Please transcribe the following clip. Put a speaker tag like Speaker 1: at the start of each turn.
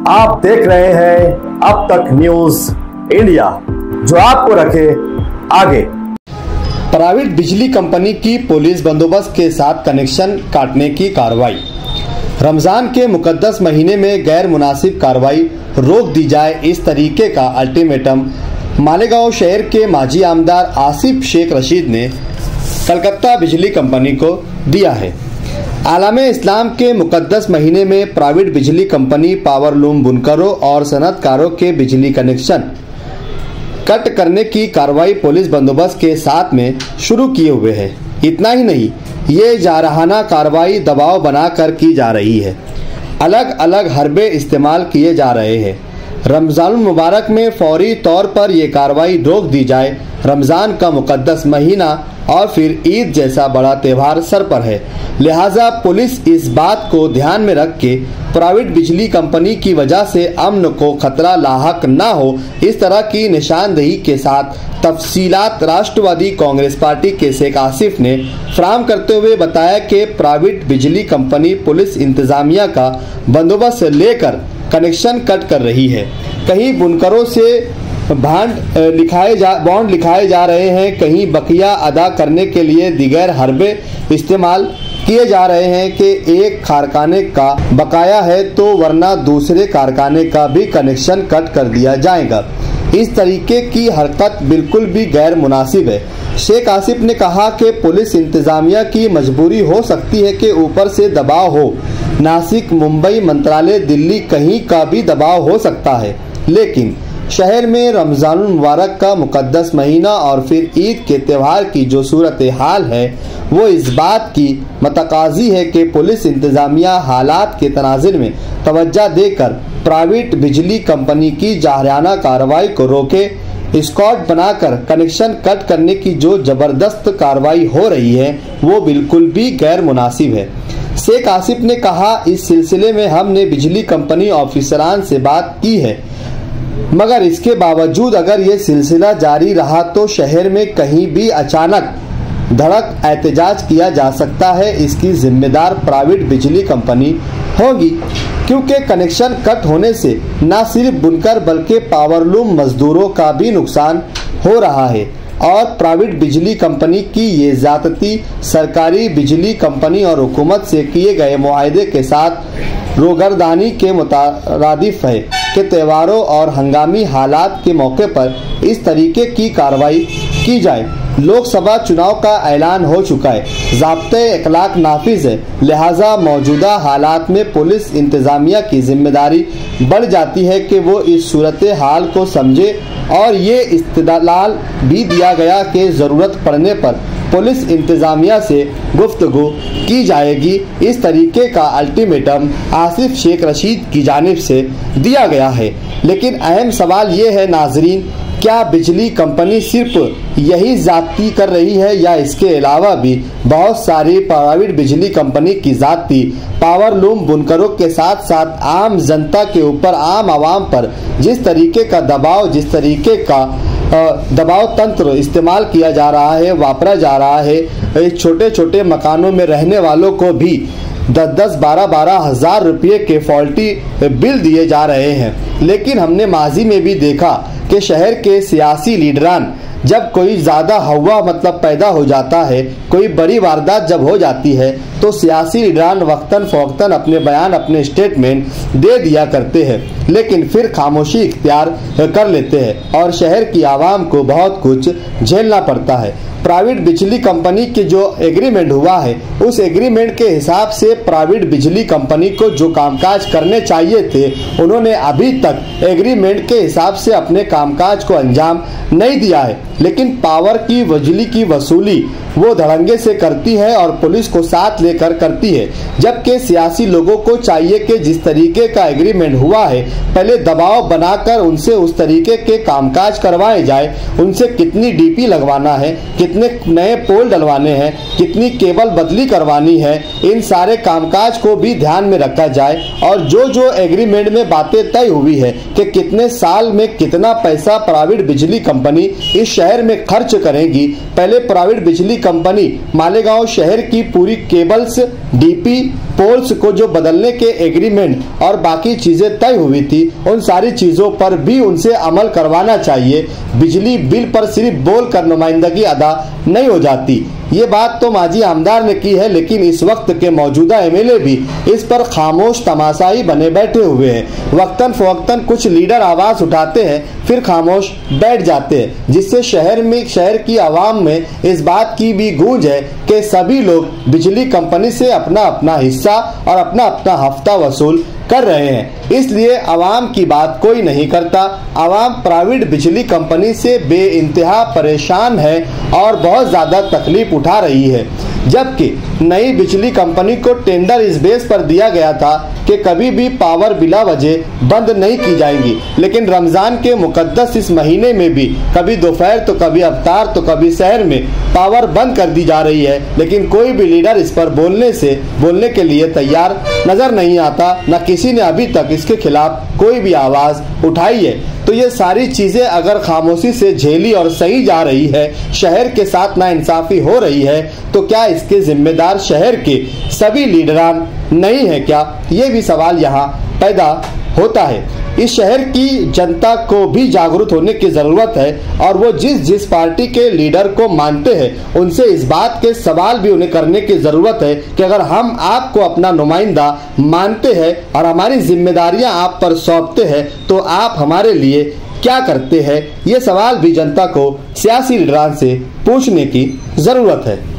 Speaker 1: आप देख रहे हैं अब तक न्यूज इंडिया, जो आपको रखे आगे।
Speaker 2: प्राइवेट बिजली कंपनी की पुलिस बंदोबस्त के साथ कनेक्शन काटने की कार्रवाई। रमजान के मुकद्दस महीने में गैर मुनासिब कार्रवाई रोक दी जाए, इस तरीके का अल्टीमेटम मालेगांव शहर के माजी आमदार आसिफ शेख रशीद ने कलकत्ता बिजली कंपनी को दिया है। आलमे इस्लाम के मुकद्दस महीने में प्राइवेट बिजली कंपनी पावरलूम बुनकरों और सनतकारों के बिजली कनेक्शन कट करने की कार्रवाई पुलिस बंदोबस्त के साथ में शुरू किए हुए है। इतना ही नहीं, ये जारहाना कार्रवाई दबाव बनाकर की जा रही है। अलग अलग हरबे इस्तेमाल किए जा रहे हैं। रमजान मुबारक में फौरी तौर पर यह कार्रवाई रोक दी जाए। रमजान का मुकद्दस महीना और फिर ईद जैसा बड़ा त्यौहार सर पर है, लिहाजा पुलिस इस बात को ध्यान में रख के प्राइवेट बिजली कंपनी की वजह से अमन को खतरा लाहक ना हो, इस तरह की निशानदेही के साथ तफसीलात राष्ट्रवादी कांग्रेस पार्टी के शेख आसिफ ने फराहम करते हुए बताया कि प्राइवेट बिजली कंपनी पुलिस इंतजामिया का बंदोबस्त लेकर कनेक्शन कट कर रही है। कहीं बुनकरों से बॉन्ड लिखाए जा रहे हैं, कहीं बकिया अदा करने के लिए दीगर हरबे इस्तेमाल किए जा रहे हैं कि एक कारखाने का बकाया है तो वरना दूसरे कारखाने का भी कनेक्शन कट कर दिया जाएगा। इस तरीके की हरकत बिल्कुल भी गैर मुनासिब है। शेख आसिफ ने कहा कि पुलिस इंतजामिया की मजबूरी हो सकती है कि ऊपर से दबाव हो, नासिक, मुंबई, मंत्रालय, दिल्ली कहीं का भी दबाव हो सकता है, लेकिन शहर में रमजान मुबारक का मुकद्दस महीना और फिर ईद के त्यौहार की जो सूरत हाल है वो इस बात की मतकाजी है कि पुलिस इंतजामिया हालात के तनाज़ुर में तवज्जो देकर प्राइवेट बिजली कंपनी की जाहराना कार्रवाई को रोके। स्क्वाड बनाकर कनेक्शन कट करने की जो जबरदस्त कार्रवाई हो रही है वो बिल्कुल भी गैर मुनासिब है। शेख आसिफ ने कहा, इस सिलसिले में हमने बिजली कंपनी ऑफिसरान से बात की है, मगर इसके बावजूद अगर ये सिलसिला जारी रहा तो शहर में कहीं भी अचानक धड़क एहतजाज किया जा सकता है। इसकी जिम्मेदार प्राइवेट बिजली कंपनी होगी, क्योंकि कनेक्शन कट होने से न सिर्फ बुनकर बल्कि पावरलूम मजदूरों का भी नुकसान हो रहा है और प्राइवेट बिजली कंपनी की ये ज़ाती सरकारी बिजली कंपनी और हुकूमत से किए गए मुआहदे के साथ रोगरदानी के मुतारादिफ है कि त्योहारों और हंगामी हालात के मौके पर इस तरीके की कार्रवाई की जाए। लोकसभा चुनाव का ऐलान हो चुका है, ज़ाब्ते इखलाक नाफिज है, लिहाजा मौजूदा हालात में पुलिस इंतजामिया की जिम्मेदारी बढ़ जाती है कि वो इस सूरत हाल को समझे और ये इस्तदलाल भी दिया गया कि ज़रूरत पड़ने पर पुलिस इंतजामिया से गुफ्तगू की जाएगी। इस तरीके का अल्टीमेटम आसिफ शेख रशीद की जानिब से दिया गया है। लेकिन अहम सवाल ये है नाजरीन, क्या बिजली कंपनी सिर्फ यही जाती कर रही है या इसके अलावा भी बहुत सारी प्राइवेट बिजली कंपनी की जाती पावरलूम बुनकरों के साथ साथ आम जनता के ऊपर, आम आवाम पर जिस तरीके का दबाव, जिस तरीके का दबाव तंत्र इस्तेमाल किया जा रहा है, वापरा जा रहा है, छोटे छोटे मकानों में रहने वालों को भी 10-10, 12-12 हज़ार रुपये के फॉल्टी बिल दिए जा रहे हैं। लेकिन हमने माजी में भी देखा कि शहर के सियासी लीडरान जब कोई ज़्यादा हवा पैदा हो जाता है, कोई बड़ी वारदात जब हो जाती है तो सियासी लीडरान वक्तन फ़ौक्तन अपने बयान, अपने स्टेटमेंट दे दिया करते हैं, लेकिन फिर खामोशी इख्तियार कर लेते हैं और शहर की आवाम को बहुत कुछ झेलना पड़ता है। प्राइवेट बिजली कंपनी के जो एग्रीमेंट हुआ है उस एग्रीमेंट के हिसाब से प्राइवेट बिजली कंपनी को जो कामकाज करने चाहिए थे उन्होंने अभी तक एग्रीमेंट के हिसाब से अपने कामकाज को अंजाम नहीं दिया है। लेकिन पावर की, बिजली की वसूली वो धड़ंगे से करती है और पुलिस को साथ लेकर करती है, जबकि सियासी लोगों को चाहिए कि जिस तरीके का एग्रीमेंट हुआ है पहले दबाव बनाकर उनसे उस तरीके के कामकाज करवाए जाए। उनसे कितनी डीपी लगवाना है, कितने नए पोल डलवाने हैं, कितनी केबल बदली करवानी है, इन सारे कामकाज को भी ध्यान में रखा जाए और जो जो एग्रीमेंट में बातें तय हुई है कि कितने साल में कितना पैसा प्राइवेट बिजली कंपनी इस शहर में खर्च करेगी, पहले प्राइवेट बिजली कंपनी मालेगांव शहर की पूरी केबल्स, डीपी पोल्स को जो बदलने के एग्रीमेंट और बाकी चीजें तय हुई थी, उन सारी चीजों पर भी उनसे अमल करवाना चाहिए। बिजली बिल पर सिर्फ बोलकर नुमाइंदगी अदा नहीं हो जाती। ये बात तो माजी आमदार ने की है, लेकिन इस वक्त के मौजूदा एमएलए भी इस पर खामोश तमाशा ही बने बैठे हुए हैं। वक्तन फवक्तन कुछ लीडर आवाज उठाते हैं, फिर खामोश बैठ जाते हैं, जिससे शहर की आवाम में इस बात की भी गूंज है कि सभी लोग बिजली कंपनी से अपना अपना हिस्सा और अपना अपना हफ्ता वसूल कर रहे हैं। इसलिए आवाम की बात कोई नहीं करता। आवाम प्राइवेट बिजली कंपनी से बेइंतहा परेशान है और बहुत ज़्यादा तकलीफ उठा रही है। जबकि नई बिजली कंपनी को टेंडर इस बेस पर दिया गया था कि कभी भी पावर बिला वजह बंद नहीं की जाएंगी, लेकिन रमज़ान के मुकद्दस इस महीने में भी कभी दोपहर तो कभी अफ्तार तो कभी शहर में पावर बंद कर दी जा रही है। लेकिन कोई भी लीडर इस पर बोलने के लिए तैयार नजर नहीं आता। न किसी ने अभी तक इसके खिलाफ कोई भी आवाज उठाई है। तो ये सारी चीजें अगर खामोशी से झेली और सही जा रही है, शहर के साथ नाइंसाफी हो रही है, तो क्या इसके जिम्मेदार शहर के सभी लीडरान नहीं है क्या? ये भी सवाल यहाँ पैदा होता है। इस शहर की जनता को भी जागरूक होने की जरूरत है और वो जिस पार्टी के लीडर को मानते हैं, उनसे इस बात के सवाल भी उन्हें करने की जरूरत है कि अगर हम आपको अपना नुमाइंदा मानते हैं और हमारी जिम्मेदारियां आप पर सौंपते हैं, तो आप हमारे लिए क्या करते हैं? ये सवाल भी जनता को सियासी लीडरान से पूछने की जरूरत है।